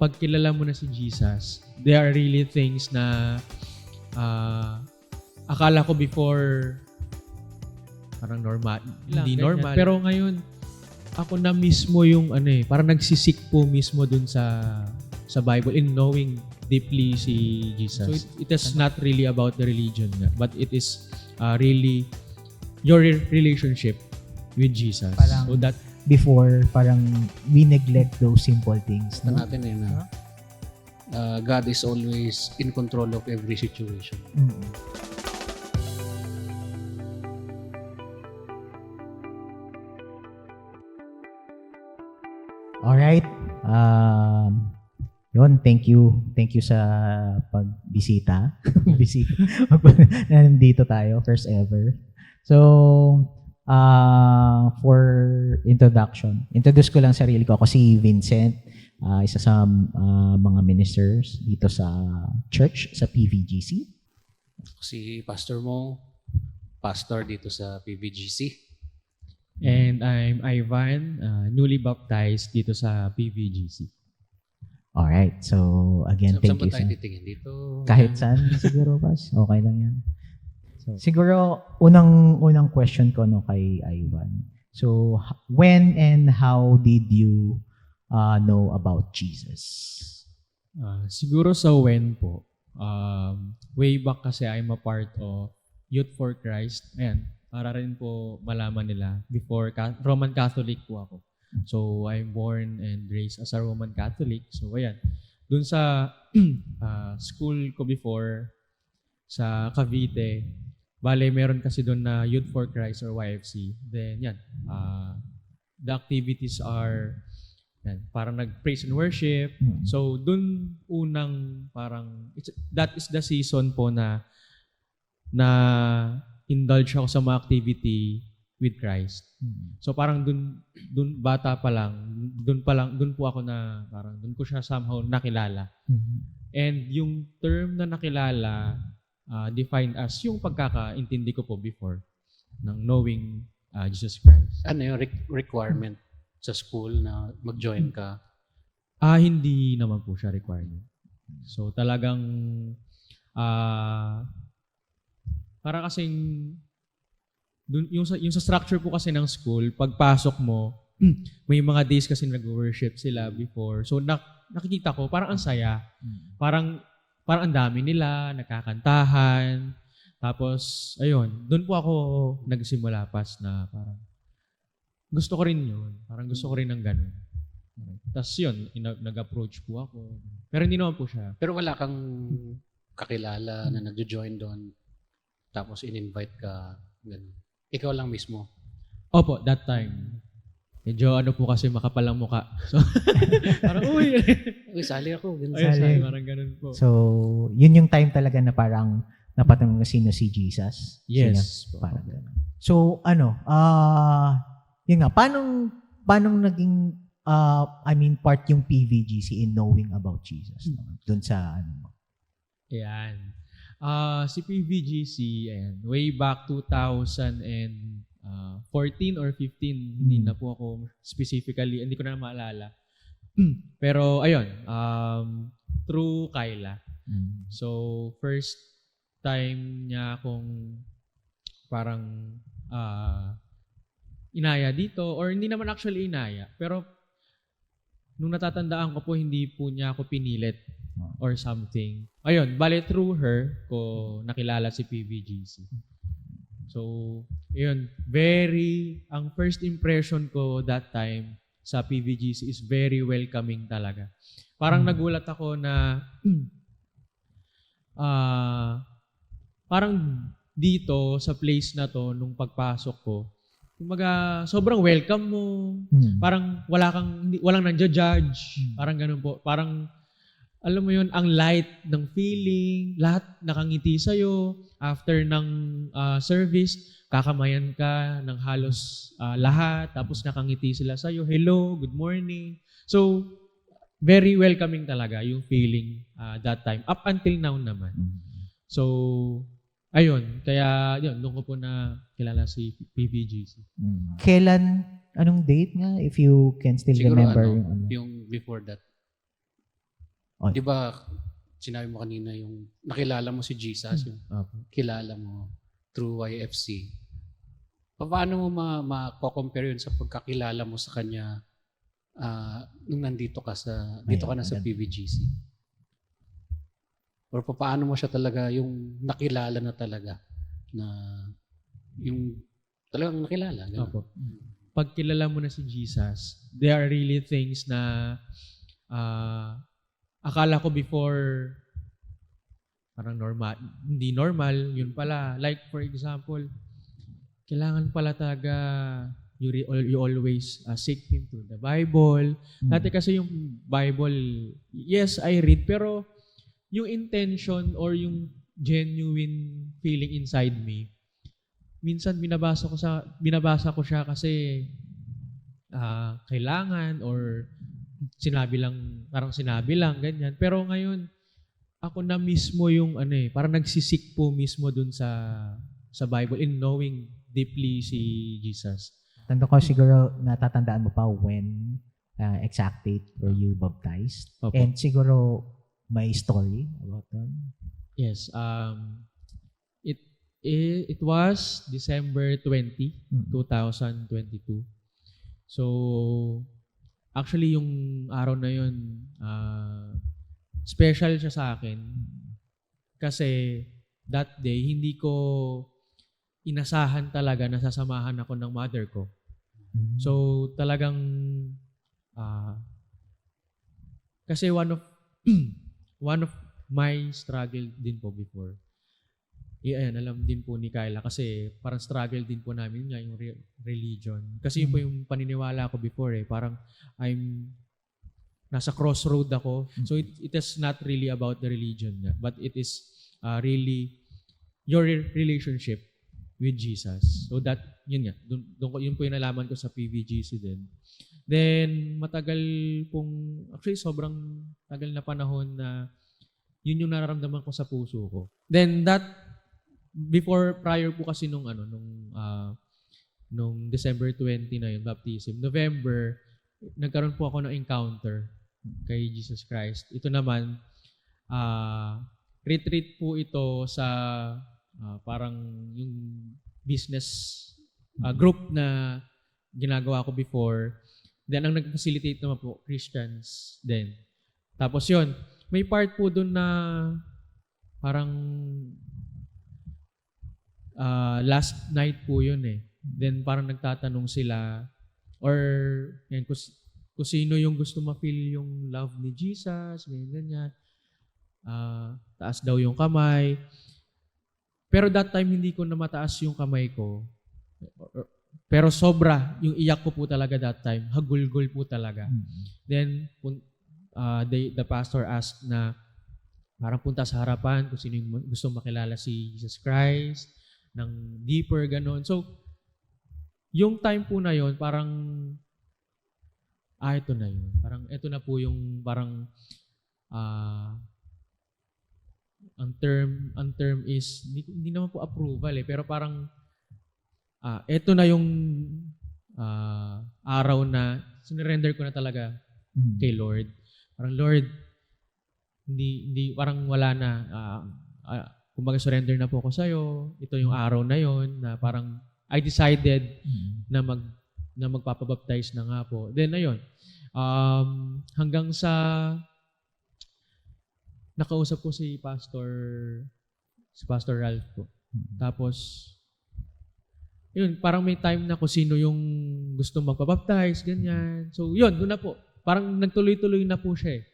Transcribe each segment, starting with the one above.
pag kilala mo na si Jesus, there are really things na akala ko before parang normal, hindi ganyan. normal. Pero ngayon, ako na mismo yung parang nagsisik po mismo dun sa Bible in knowing deeply si Jesus. So it is not really about the religion nga, but it is really your relationship with Jesus. Parang so that before, parang we neglect those simple things. Ito No? natin na God is always in control of every situation. Mm. Alright. Yun, thank you. Thank you sa pagbisita. Bisita. Nandito tayo, first ever. So, for introduction, introduce ko lang sarili ko. Ako si Vincent, isa sa mga ministers dito sa church, sa PVGC. Si Pastor Mo, pastor dito sa PVGC. And I'm Ivan, newly baptized dito sa PVGC. Alright, so again, thank Saan ba you. tayo titingin? Dito? Kahit saan siguro, Pas. Okay lang yan. So, siguro, unang question ko kay Ivan. So, when and how did you know about Jesus? Siguro sa when po. Way back kasi I'm a part of Youth for Christ. Ayan, para rin po malaman nila. Before, Roman Catholic po ako. So, I'm born and raised as a Roman Catholic. So, ayan. Dun sa school ko before, sa Cavite, bale, meron kasi dun na Youth for Christ or YFC. Then, yan. The activities are, yan, parang nag-praise and worship. So, dun unang parang, that is the season po na indulge ako sa mga activity with Christ. So parang dun bata pa lang, dun po ako na parang dun ko siya somehow nakilala. And yung term na nakilala defined as yung pagkakaintindi ko po before ng knowing Jesus Christ. Ano yung requirement sa school na mag-join ka? Hindi naman po siya requirement. So talagang para kasing yung sa structure po kasi ng school, pagpasok mo, may mga days kasi nag-worship sila before. So nakikita ko, parang ang saya. Parang ang dami nila, nagkakantahan. Tapos, ayun, doon po ako nagsimula pas na parang gusto ko rin yun. Parang gusto ko rin ng ganun. Tapos yun, nag-approach po ako. Pero hindi naman po siya. Pero wala kang kakilala na nag-join doon tapos in-invite ka. Ganun. Ikaw lang mismo. Opo, that time. Medyo po kasi makapalang muka. So, parang, uy, Sali ako. Ganun. ay, parang ganun po. So, yun yung time talaga na parang napatanong sino si Jesus. Yes. So, parang ganun. So, yun nga, paano naging, part yung PVGC in knowing about Jesus? Doon sa, Ayan. Si PVGC, ayan, way back 2014 or 15, hindi na po ako specifically, hindi ko na maalala. Pero, ayun, through Kyla. So, first time niya akong parang inaya dito, or hindi naman actually inaya, pero nung natatandaan ko po, hindi po niya ako pinilit or something. Ayun, bale through her ko nakilala si PVGC. So, yun, ang first impression ko that time sa PVGC is very welcoming talaga. Parang nagulat ako na parang dito sa place na to nung pagpasok ko, kumbaga sobrang welcome mo. Parang walang nanja-judge. Parang ganun po. Parang alam mo yun, ang light ng feeling, lahat nakangiti sa'yo. After ng service, kakamayan ka ng halos lahat, tapos nakangiti sila sa'yo. Hello, good morning. So, very welcoming talaga yung feeling that time. Up until now naman. So, ayun. Kaya, yun, doon ko po na kilala si PVGC. Kailan, anong date nga? If you can still Siguro remember. yung before that. Oh. Di ba, sinabi mo kanina yung nakilala mo si Jesus, yung Opo. kilala mo through YFC. Paano mo ma-compare yun sa pagkakilala mo sa kanya nung nandito ka dito ka na sa PVGC? Or paano mo siya talaga yung nakilala na talaga na yung talagang nakilala? Ganun. Opo. Pag kilala mo na si Jesus, there are really things na akala ko before parang normal, hindi normal, yun pala. Like for example, kailangan pala talaga you always seek Him through the Bible. Dati kasi yung Bible, yes, I read, pero yung intention or yung genuine feeling inside me, minsan binabasa ko siya kasi kailangan or parang sinabi lang, ganyan. Pero ngayon, ako na mismo yung parang nagsisik po mismo dun sa Bible in knowing deeply si Jesus. Tanda ko siguro natatandaan mo pa when exact date were you baptized? Opo. And siguro may story about that? Yes. It was December 20, 2022. So, actually yung araw na yun, special siya sa akin. Kasi that day, hindi ko inasahan talaga na sasamahan ako ng mother ko. So, talagang, kasi one of my struggle din po before, alam din po ni Kyla kasi parang struggle din po namin nga yung religion. Kasi yun po yung paniniwala ko before parang nasa crossroad ako. So it is not really about the religion but it is really your relationship with Jesus. So that, yun nga, yun po yung nalaman ko sa PVGC din. Then, actually sobrang tagal na panahon na yun yung nararamdaman ko sa puso ko. Then prior po kasi nung December 20 na yun, baptism, November, nagkaroon po ako ng encounter kay Jesus Christ. Ito naman, retreat po ito sa parang yung business group na ginagawa ko before. Then, ang nag-facilitate naman po, Christians din. Tapos yun, may part po dun na parang last night po yun Then parang nagtatanong sila or yan, kung sino yung gusto ma-feel yung love ni Jesus, ganyan. Taas daw yung kamay. Pero that time, hindi ko na mataas yung kamay ko. Pero sobra yung iyak ko po talaga that time. Hagulgol po talaga. Then, the pastor asked na parang punta sa harapan kung sino yung gusto makilala si Jesus Christ, ng deeper, ganon. So, yung time po na yon parang, ito na yun. Parang, ito na po yung parang, ang term is, hindi naman po approval pero parang, ito na yung araw na sinurrender ko na talaga kay Lord. Parang, Lord, hindi parang wala na, kumbaga surrender na po ako sa'yo. Ito yung araw na yon na parang I decided na magpapabaptize na nga po. Then ayun, hanggang sa nakausap ko si Pastor Ralph po. Tapos yun, parang may time na kung sino yung gusto magpabaptize, ganyan. So yun, doon na po. Parang nagtuloy-tuloy na po siya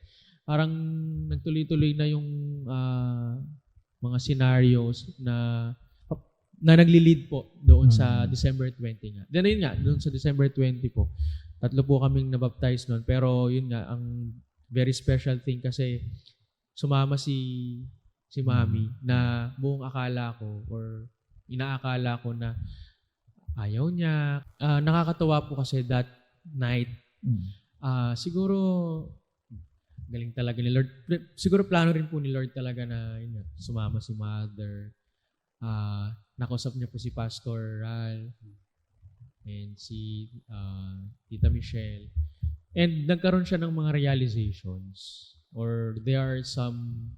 Parang nagtuloy-tuloy na yung mga scenarios na nagli-lead po doon sa December 20 nga. Then yun nga, doon sa December 20 po, 3 po kaming nabaptize noon. Pero yun nga, ang very special thing kasi sumama si Mami na buong akala ko or inaakala ko na ayaw niya. Nakakatuwa po kasi that night, siguro galing talaga ni Lord. Siguro plano rin po ni Lord talaga na yun, sumama si Mother. Nakausap niya po si Pastor Ral and si Tita Michelle. And nagkaroon siya ng mga realizations or there are some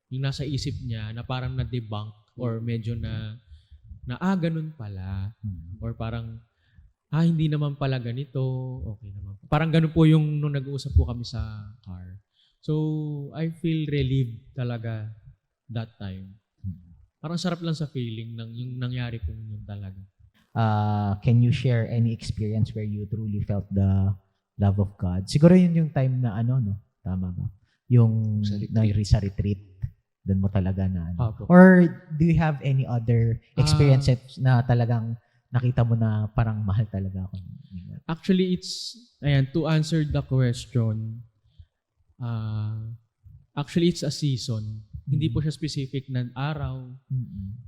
yung nasa isip niya na parang na-debunk or medyo ganun pala. Or parang, hindi naman pala ganito, okay naman. Parang ganun po yung nung nag-uusap po kami sa car. So, I feel relieved talaga that time. Parang sarap lang sa feeling ng yung nangyari po yun talaga. Can you share any experience where you truly felt the love of God? Siguro yun yung time na no? Tama ba? Yung sa retreat. Doon mo talaga na Or do you have any other experiences na talagang nakita mo na parang mahal talaga ako? Actually, to answer the question, actually it's a season. Hindi po siya specific na araw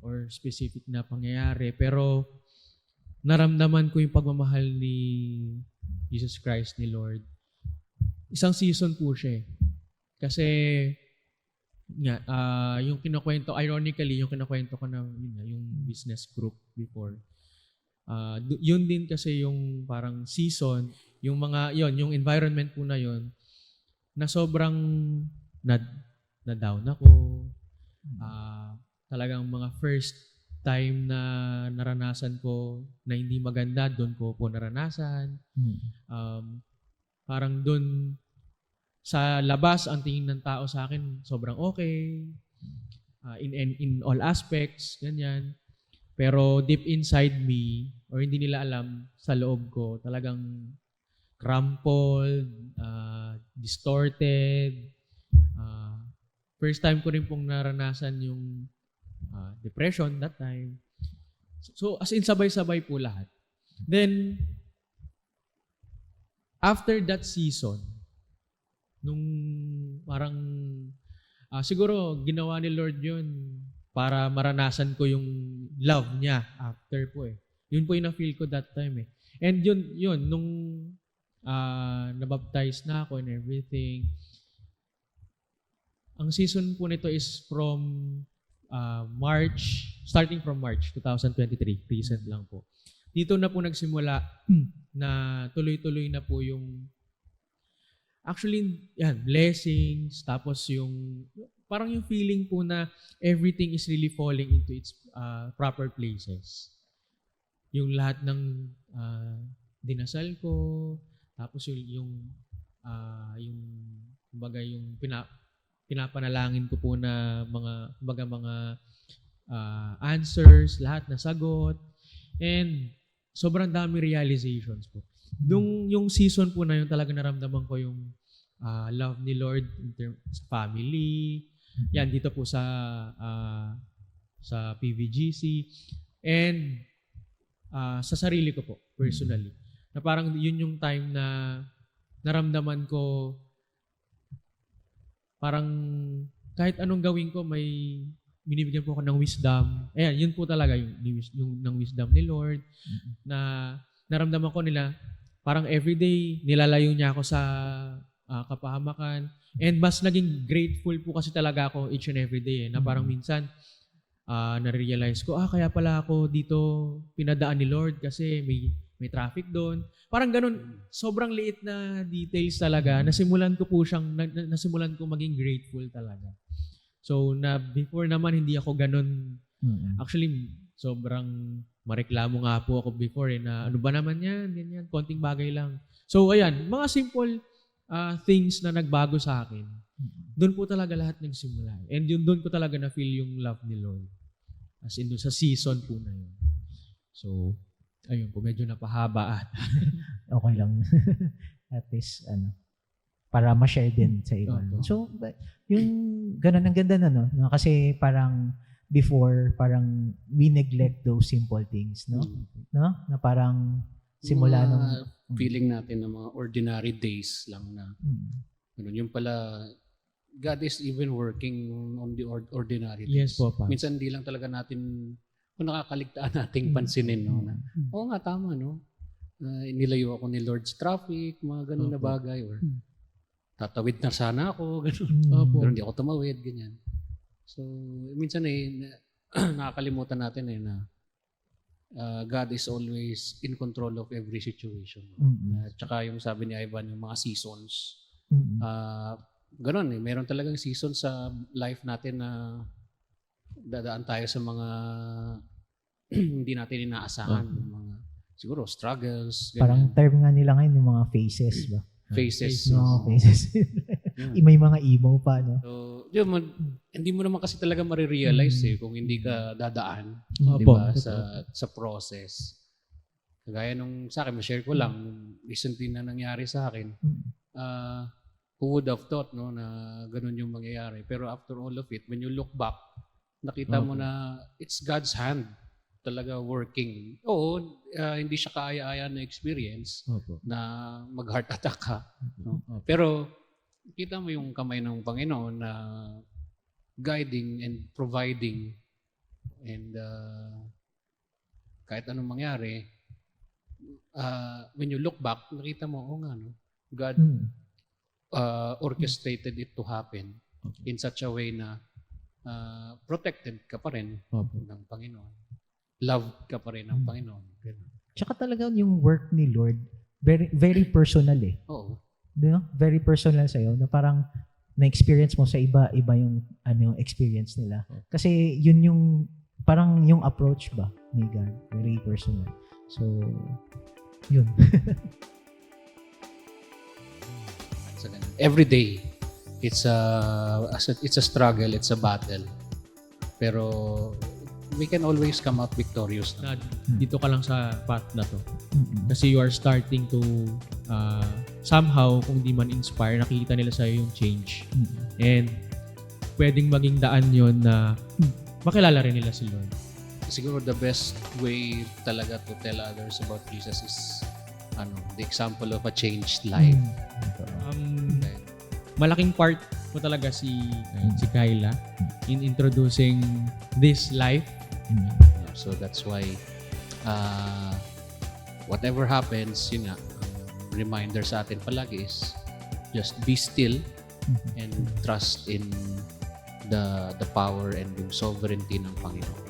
or specific na pangyayari, pero naramdaman ko yung pagmamahal ni Jesus Christ, ni Lord. Isang season po siya. Kasi yung kinakwento, ironically, yung kinakwento ko na yung business group before. Yun din kasi yung parang season, yung yung environment po na yun, na sobrang na-down ako. Talagang mga first time na naranasan ko na hindi maganda, doon ko po naranasan. Parang doon, sa labas, ang tingin ng tao sa akin, sobrang okay. In all aspects, ganyan. Pero deep inside me, or hindi nila alam, sa loob ko, talagang crumpled, distorted. First time ko rin pong naranasan yung depression that time. So, as in, sabay-sabay po lahat. Then, after that season, nung parang siguro ginawa ni Lord yun para maranasan ko yung love niya after po eh. Yun po yung na-feel ko that time eh. And yun nung nabaptize na ako and everything. Ang season po nito is from starting from March 2023, recent lang po. Dito na po nagsimula na tuloy-tuloy na po yung actually, blessings, tapos yung, parang yung feeling po na everything is really falling into its proper places. Yung lahat ng dinasal ko, tapos yung kumbaga yung pinapanalangin ko po na mga answers, lahat na sagot, and sobrang dami realizations po. Yung season po na yun, talaga naramdaman ko yung love ni Lord in terms sa family. Yan, dito po sa PVGC. And sa sarili ko po, personally. Na parang yun yung time na naramdaman ko parang kahit anong gawin ko, may binibigyan po ako ng wisdom. Ayan, yun po talaga yung ng wisdom ni Lord na naramdaman ko nila parang everyday nilalayo niya ako sa kapahamakan. And mas naging grateful po kasi talaga ako each and every day na parang minsan na-realize ko, kaya pala ako dito pinadaan ni Lord kasi may traffic doon. Parang ganun, sobrang liit na details talaga. Nasimulan ko maging grateful talaga. So, before naman, hindi ako ganun. Actually, sobrang mareklamo nga po ako before na ano ba naman yan, ganyan, konting bagay lang. So, ayan, mga simple things na nagbago sa akin. Doon po talaga lahat nagsimula. And doon ko talaga na-feel yung love ni Lord. As in, doon sa season po na yun. So, ayun po, medyo napahaba at. Okay lang. At least, para ma-share din sa iba. So, yung ganun, ang ganda na, no? Kasi parang before, parang we neglect those simple things, no? No? Na parang simula nung feeling natin ng mga ordinary days lang na yung pala God is even working on the ordinary days. Yes po, pa. Minsan hindi lang talaga natin kung nakakaligtaan nating pansinin, no? Na, oo nga, tama, no? Nilayo ako ni Lord's traffic, mga ganun na bagay, or tatawid na sana ako, ganun. Pero hindi ako tumawid, ganyan. So, minsan nakakalimutan natin na God is always in control of every situation. At saka yung sabi ni Ivan, yung mga seasons, Ganun eh. Meron talagang season sa life natin na dadaan tayo sa mga hindi natin inaasahan. Yung mga, siguro, struggles. Parang Ganyan. term nga nila ngayon yung mga phases ba? Faces. No, phases. May mga emo pa, no? So, yun, hindi mo naman kasi talaga marirealize kung hindi ka dadaan, di Opo. ba, sa process. Kagaya nung sa akin, ma-share ko lang, recently na nangyari sa akin, who would have thought, no, na ganun yung mangyayari. Pero after all of it, when you look back, nakita mo na it's God's hand talaga working. Oo, hindi siya kaaya-aya na experience na mag-heart attack ka. No? Pero kita mo yung kamay ng Panginoon na guiding and providing, and kahit anong mangyari, when you look back, nakita mo, nga, no? God orchestrated it to happen in such a way na protected ka pa rin ng Panginoon. Loved ka pa rin ng Panginoon. Tsaka talaga yung work ni Lord, very very personal eh. Oo. No? Very personal sa'yo na parang na-experience mo sa iba yung yung experience nila. Kasi yun yung parang yung approach ba ni God, very personal. So, yun. So, every day, it's a struggle, it's a battle. Pero we can always come out victorious. Na dito ka lang sa path na to. Kasi you are starting to somehow, kung di man inspire, nakikita nila sa'yo yung change. And pwedeng maging daan yon na makilala rin nila si Lord. Siguro the best way talaga to tell others about Jesus is the example of a changed life. Malaking part mo talaga si Kyla in introducing this life. So that's why whatever happens, yun nga, reminder sa atin palagi is just be still and trust in the power and yung sovereignty ng Panginoon.